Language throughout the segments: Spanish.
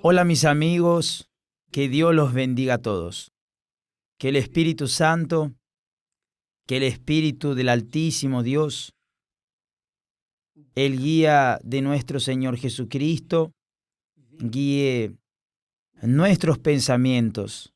Hola mis amigos, que Dios los bendiga a todos. Que el Espíritu Santo, que el Espíritu del Altísimo Dios, el guía de nuestro Señor Jesucristo, guíe nuestros pensamientos,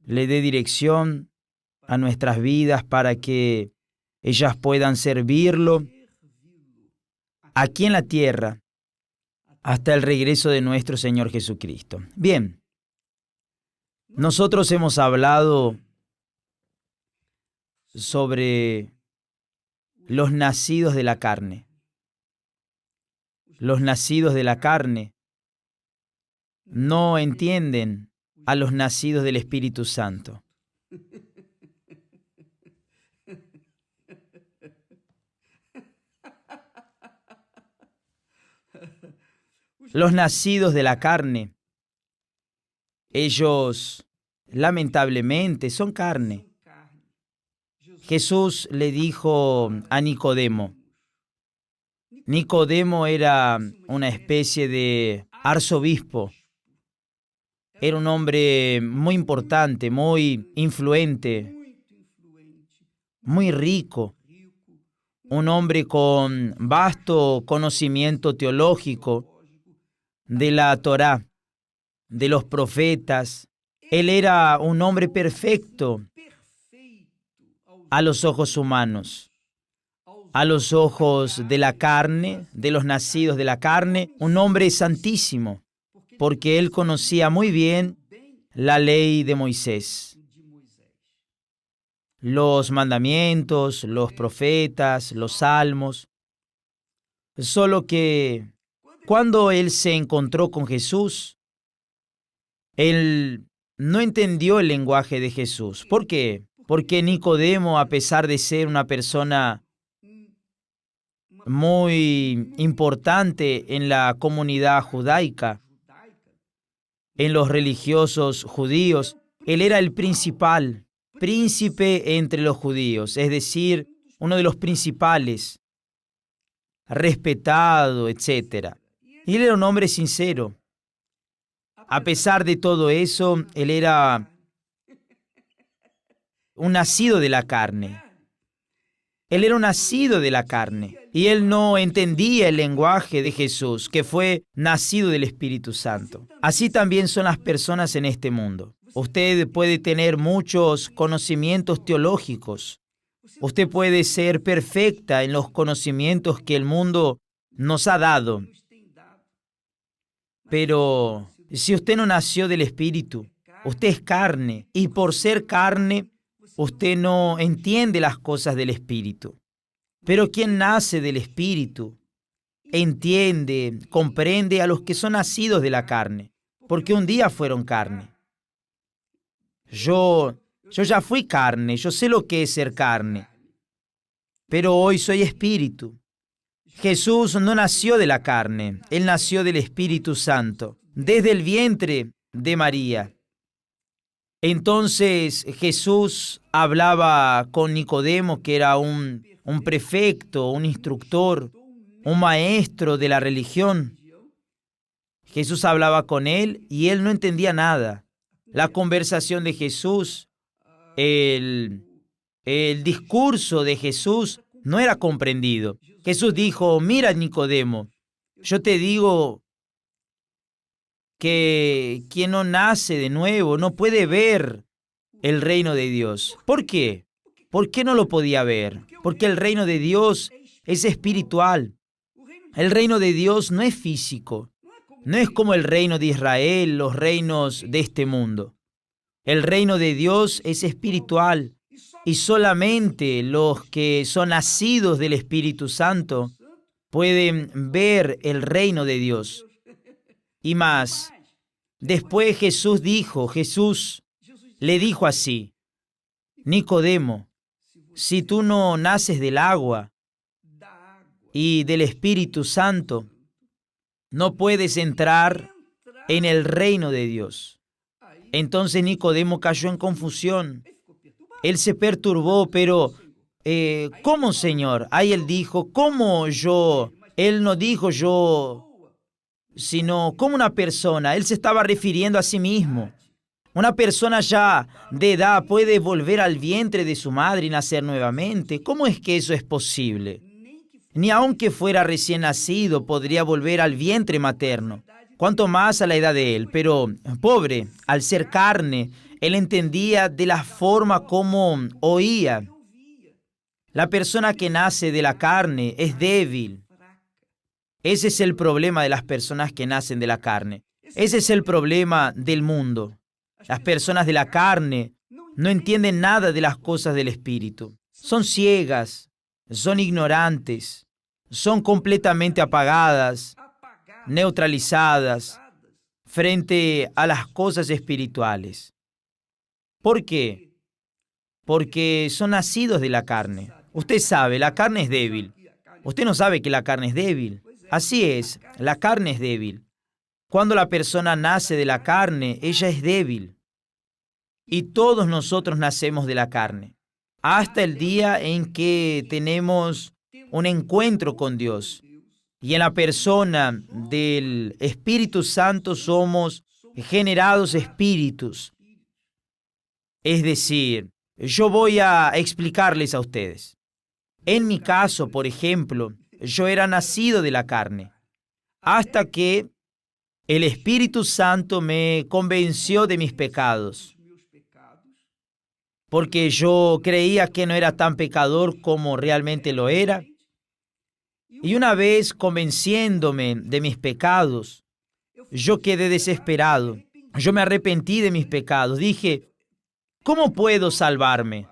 le dé dirección a nuestras vidas para que ellas puedan servirlo aquí en la tierra hasta el regreso de nuestro Señor Jesucristo. Bien, nosotros hemos hablado sobre los nacidos de la carne. Los nacidos de la carne no entienden a los nacidos del Espíritu Santo. Los nacidos de la carne, ellos lamentablemente son carne. Jesús le dijo a Nicodemo. Nicodemo era una especie de arzobispo. Era un hombre muy importante, muy influente, muy rico. Un hombre con vasto conocimiento teológico de la Torá, de los profetas. Él era un hombre perfecto a los ojos humanos. A los ojos de la carne, de los nacidos de la carne, un hombre santísimo, porque él conocía muy bien la ley de Moisés, los mandamientos, los profetas, los salmos. Solo que cuando él se encontró con Jesús, él no entendió el lenguaje de Jesús. ¿Por qué? Porque Nicodemo, a pesar de ser una persona muy importante en la comunidad judaica, en los religiosos judíos, él era el principal, príncipe entre los judíos, es decir, uno de los principales, respetado, etc. Y él era un hombre sincero. A pesar de todo eso, él era un nacido de la carne. Él era un nacido de la carne y él no entendía el lenguaje de Jesús, que fue nacido del Espíritu Santo. Así también son las personas en este mundo. Usted puede tener muchos conocimientos teológicos. Usted puede ser perfecta en los conocimientos que el mundo nos ha dado. Pero si usted no nació del Espíritu, usted es carne y por ser carne, usted no entiende las cosas del Espíritu. Pero quien nace del Espíritu entiende, comprende a los que son nacidos de la carne, porque un día fueron carne. Yo ya fui carne, yo sé lo que es ser carne, pero hoy soy espíritu. Jesús no nació de la carne, Él nació del Espíritu Santo, desde el vientre de María. Entonces Jesús hablaba con Nicodemo, que era un prefecto, un instructor, un maestro de la religión. Jesús hablaba con él y él no entendía nada. La conversación de Jesús, el discurso de Jesús no era comprendido. Jesús dijo: mira, Nicodemo, yo te digo que quien no nace de nuevo no puede ver el reino de Dios. ¿Por qué? ¿Por qué no lo podía ver? Porque el reino de Dios es espiritual. El reino de Dios no es físico. No es como el reino de Israel, los reinos de este mundo. El reino de Dios es espiritual y solamente los que son nacidos del Espíritu Santo pueden ver el reino de Dios. Y más, después Jesús le dijo así: Nicodemo, si tú no naces del agua y del Espíritu Santo, no puedes entrar en el reino de Dios. Entonces Nicodemo cayó en confusión. Él se perturbó, pero ¿cómo, Señor? Ahí él dijo: ¿cómo yo? Él no dijo: yo sino como una persona. Él se estaba refiriendo a sí mismo. Una persona ya de edad puede volver al vientre de su madre y nacer nuevamente. ¿Cómo es que eso es posible? Ni aunque fuera recién nacido podría volver al vientre materno, cuanto más a la edad de él. Pero, pobre, al ser carne, él entendía de la forma como oía. La persona que nace de la carne es débil. Ese es el problema de las personas que nacen de la carne. Ese es el problema del mundo. Las personas de la carne no entienden nada de las cosas del Espíritu. Son ciegas, son ignorantes, son completamente apagadas, neutralizadas frente a las cosas espirituales. ¿Por qué? Porque son nacidos de la carne. Usted sabe, la carne es débil. Usted no sabe que la carne es débil. Así es, la carne es débil. Cuando la persona nace de la carne, ella es débil. Y todos nosotros nacemos de la carne, hasta el día en que tenemos un encuentro con Dios. Y en la persona del Espíritu Santo somos generados espíritus. Es decir, yo voy a explicarles a ustedes. En mi caso, por ejemplo, yo era nacido de la carne, hasta que el Espíritu Santo me convenció de mis pecados. Porque yo creía que no era tan pecador como realmente lo era. Y una vez convenciéndome de mis pecados, yo quedé desesperado. Yo me arrepentí de mis pecados. Dije, ¿cómo puedo salvarme?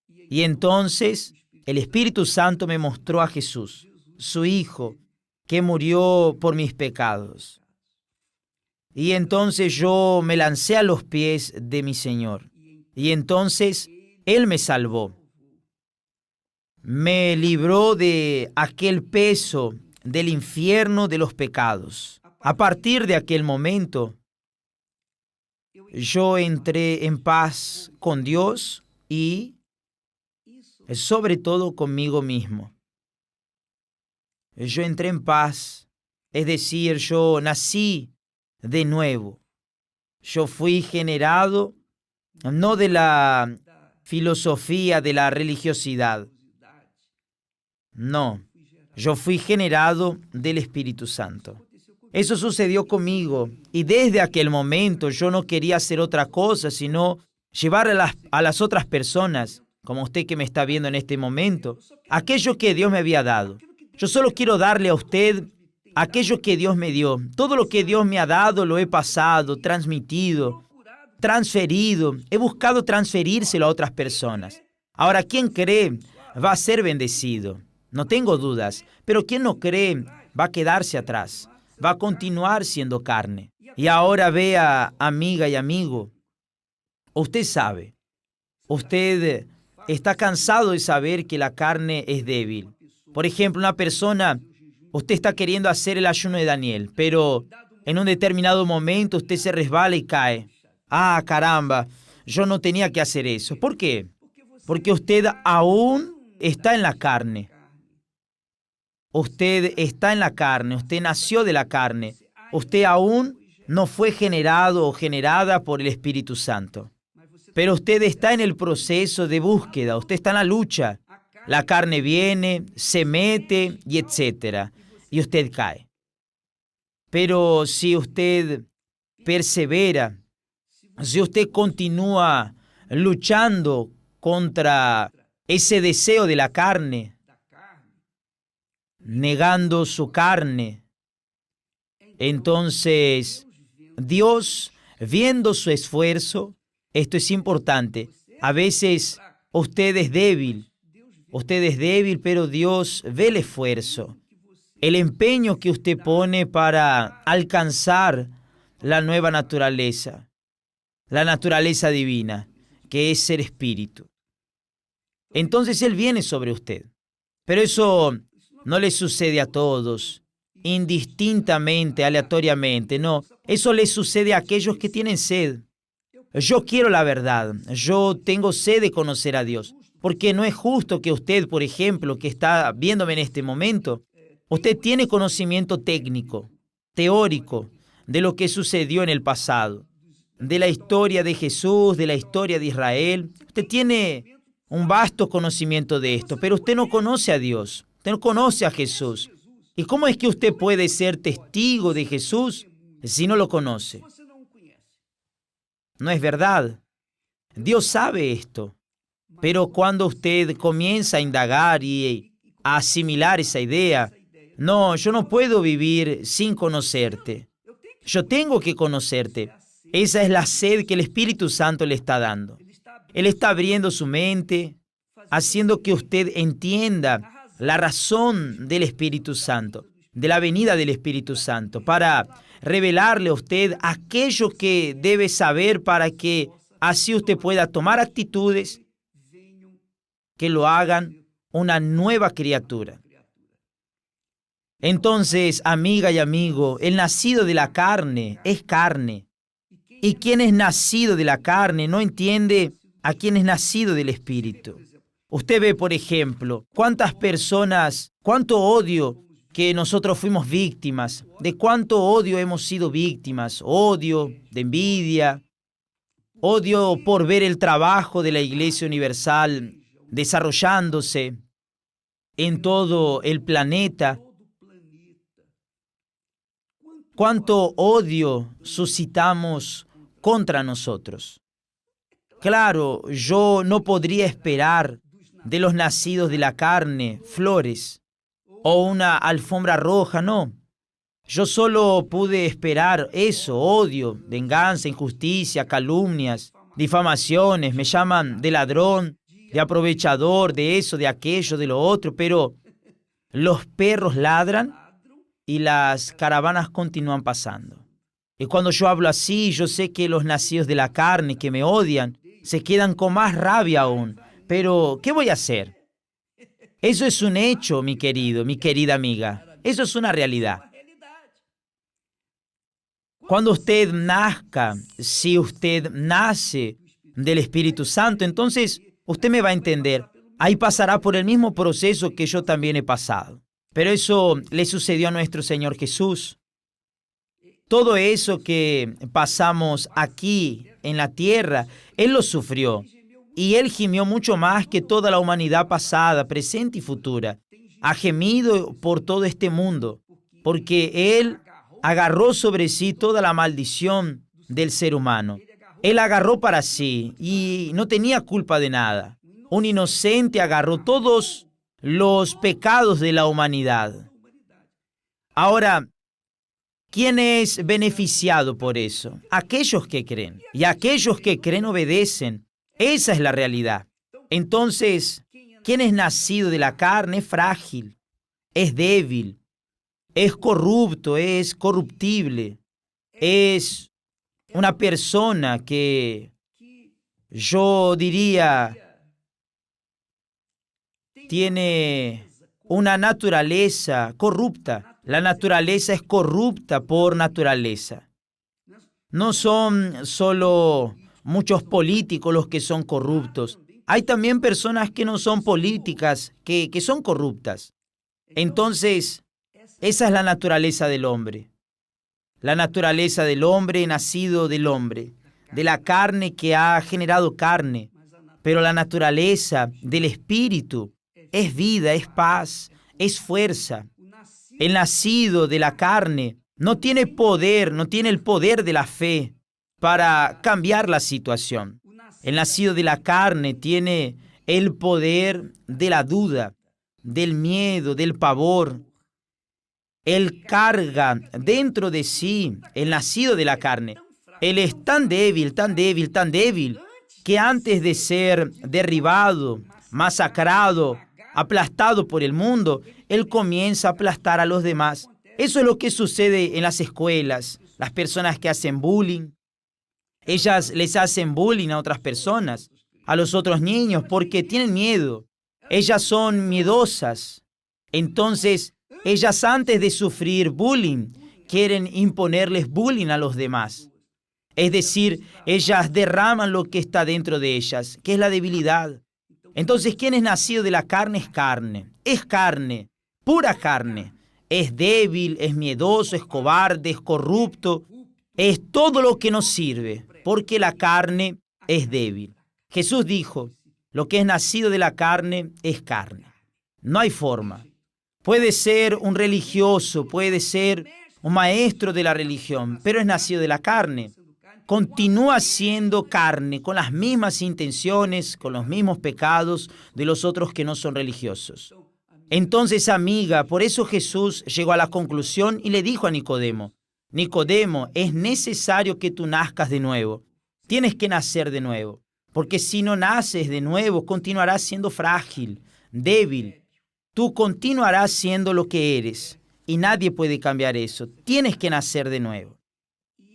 Y entonces el Espíritu Santo me mostró a Jesús, su Hijo, que murió por mis pecados. Y entonces yo me lancé a los pies de mi Señor. Y entonces Él me salvó. Me libró de aquel peso del infierno de los pecados. A partir de aquel momento, yo entré en paz con Dios y sobre todo conmigo mismo. Yo entré en paz, es decir, yo nací de nuevo. Yo fui generado no de la filosofía de la religiosidad. No, yo fui generado del Espíritu Santo. Eso sucedió conmigo y desde aquel momento yo no quería hacer otra cosa sino llevar a las otras personas, como usted que me está viendo en este momento, aquello que Dios me había dado. Yo solo quiero darle a usted aquello que Dios me dio. Todo lo que Dios me ha dado lo he pasado, transmitido, transferido. He buscado transferírselo a otras personas. Ahora, quien cree va a ser bendecido. No tengo dudas, pero quien no cree va a quedarse atrás. Va a continuar siendo carne. Y ahora vea, amiga y amigo, usted sabe, usted está cansado de saber que la carne es débil. Por ejemplo, una persona, usted está queriendo hacer el ayuno de Daniel, pero en un determinado momento usted se resbala y cae. Ah, caramba, yo no tenía que hacer eso. ¿Por qué? Porque usted aún está en la carne. Usted está en la carne, usted nació de la carne. Usted aún no fue generado o generada por el Espíritu Santo. Pero usted está en el proceso de búsqueda, usted está en la lucha. La carne viene, se mete y etcétera, y usted cae. Pero si usted persevera, si usted continúa luchando contra ese deseo de la carne, negando su carne, entonces Dios, viendo su esfuerzo, esto es importante, a veces usted es débil, pero Dios ve el esfuerzo, el empeño que usted pone para alcanzar la nueva naturaleza, la naturaleza divina, que es ser espíritu. Entonces Él viene sobre usted. Pero eso no le sucede a todos, indistintamente, aleatoriamente, no. Eso le sucede a aquellos que tienen sed. Yo quiero la verdad, yo tengo sed de conocer a Dios, porque no es justo que usted, por ejemplo, que está viéndome en este momento, usted tiene conocimiento técnico, teórico de lo que sucedió en el pasado, de la historia de Jesús, de la historia de Israel. Usted tiene un vasto conocimiento de esto, pero usted no conoce a Dios, usted no conoce a Jesús. ¿Y cómo es que usted puede ser testigo de Jesús si no lo conoce? No es verdad. Dios sabe esto. Pero cuando usted comienza a indagar y a asimilar esa idea, no, yo no puedo vivir sin conocerte. Yo tengo que conocerte. Esa es la sed que el Espíritu Santo le está dando. Él está abriendo su mente, haciendo que usted entienda la razón del Espíritu Santo, de la venida del Espíritu Santo, para revelarle a usted aquello que debe saber para que así usted pueda tomar actitudes que lo hagan una nueva criatura. Entonces, amiga y amigo, el nacido de la carne es carne. Y quien es nacido de la carne no entiende a quien es nacido del Espíritu. Usted ve, por ejemplo, cuántas personas, cuánto odio que nosotros fuimos víctimas, de cuánto odio hemos sido víctimas, odio, de envidia, odio por ver el trabajo de la Iglesia Universal desarrollándose en todo el planeta. Cuánto odio suscitamos contra nosotros. Claro, yo no podría esperar de los nacidos de la carne flores o una alfombra roja, no. Yo solo pude esperar eso, odio, venganza, injusticia, calumnias, difamaciones, me llaman de ladrón, de aprovechador, de eso, de aquello, de lo otro, pero los perros ladran y las caravanas continúan pasando. Y cuando yo hablo así, yo sé que los nacidos de la carne que me odian se quedan con más rabia aún. Pero, ¿qué voy a hacer? Eso es un hecho, mi querido, mi querida amiga. Eso es una realidad. Cuando usted nazca, si usted nace del Espíritu Santo, entonces usted me va a entender. Ahí pasará por el mismo proceso que yo también he pasado. Pero eso le sucedió a nuestro Señor Jesús. Todo eso que pasamos aquí en la tierra, Él lo sufrió. Y Él gimió mucho más que toda la humanidad pasada, presente y futura. Ha gemido por todo este mundo, porque Él agarró sobre sí toda la maldición del ser humano. Él agarró para sí y no tenía culpa de nada. Un inocente agarró todos los pecados de la humanidad. Ahora, ¿quién es beneficiado por eso? Aquellos que creen. Y aquellos que creen obedecen. Esa es la realidad. Entonces, ¿quién es nacido de la carne es frágil, es débil, es corrupto, es corruptible, es una persona que yo diría tiene una naturaleza corrupta. La naturaleza es corrupta por naturaleza. No son solo muchos políticos los que son corruptos. Hay también personas que no son políticas, que son corruptas. Entonces, esa es la naturaleza del hombre. La naturaleza del hombre nacido del hombre, de la carne que ha generado carne. Pero la naturaleza del Espíritu es vida, es paz, es fuerza. El nacido de la carne no tiene poder, no tiene el poder de la fe para cambiar la situación. El nacido de la carne tiene el poder de la duda, del miedo, del pavor. Él carga dentro de sí el nacido de la carne. Él es tan débil, tan débil, tan débil, que antes de ser derribado, masacrado, aplastado por el mundo, él comienza a aplastar a los demás. Eso es lo que sucede en las escuelas. Las personas que hacen bullying, ellas les hacen bullying a otras personas, a los otros niños, porque tienen miedo. Ellas son miedosas. Entonces, ellas antes de sufrir bullying, quieren imponerles bullying a los demás. Es decir, ellas derraman lo que está dentro de ellas, que es la debilidad. Entonces, ¿quién es nacido de la carne? Es carne, pura carne. es débil, es miedoso, es cobarde, es corrupto. Es todo lo que no sirve, porque la carne es débil. Jesús dijo, lo que es nacido de la carne es carne. No hay forma. Puede ser un religioso, puede ser un maestro de la religión, pero es nacido de la carne. Continúa siendo carne, con las mismas intenciones, con los mismos pecados de los otros que no son religiosos. Entonces, amiga, por eso Jesús llegó a la conclusión y le dijo a Nicodemo, Nicodemo, es necesario que tú nazcas de nuevo. Tienes que nacer de nuevo, porque si no naces de nuevo, continuarás siendo frágil, débil. Tú continuarás siendo lo que eres y nadie puede cambiar eso. Tienes que nacer de nuevo.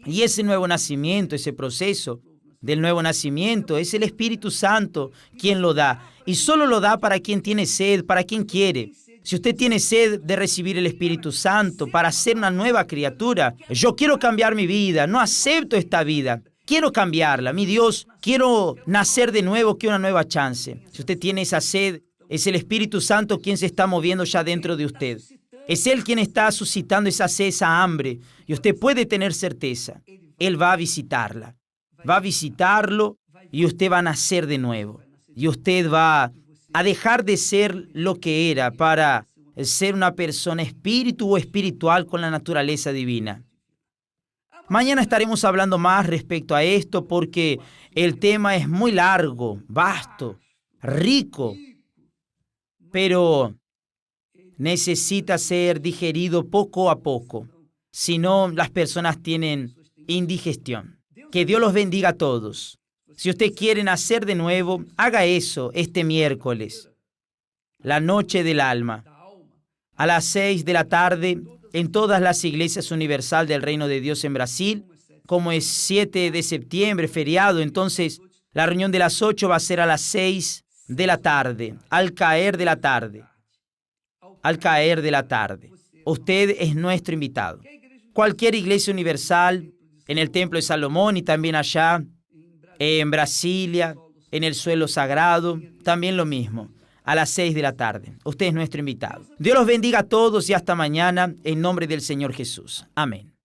Y ese nuevo nacimiento, ese proceso del nuevo nacimiento, es el Espíritu Santo quien lo da. Y solo lo da para quien tiene sed, para quien quiere. Si usted tiene sed de recibir el Espíritu Santo para ser una nueva criatura, yo quiero cambiar mi vida, no acepto esta vida, quiero cambiarla. Mi Dios, quiero nacer de nuevo, quiero una nueva chance. Si usted tiene esa sed, es el Espíritu Santo quien se está moviendo ya dentro de usted. Es Él quien está suscitando esa sed, esa hambre, y usted puede tener certeza. Él va a visitarla, va a visitarlo y usted va a nacer de nuevo. Y usted va a dejar de ser lo que era para ser una persona espíritu o espiritual con la naturaleza divina. Mañana estaremos hablando más respecto a esto porque el tema es muy largo, vasto, rico, pero necesita ser digerido poco a poco. Si no, las personas tienen indigestión. Que Dios los bendiga a todos. Si usted quiere nacer de nuevo, haga eso este miércoles, la noche del alma, a las 6 de la tarde, en todas las iglesias universal del Reino de Dios en Brasil. Como es 7 de septiembre, feriado, entonces la reunión de las 8 va a ser a las 6 de la tarde, al caer de la tarde. Al caer de la tarde. Usted es nuestro invitado. Cualquier iglesia universal, en el Templo de Salomón y también allá, en Brasilia, en el suelo sagrado, también lo mismo, a las 6 de la tarde. Usted es nuestro invitado. Dios los bendiga a todos y hasta mañana, en nombre del Señor Jesús. Amén.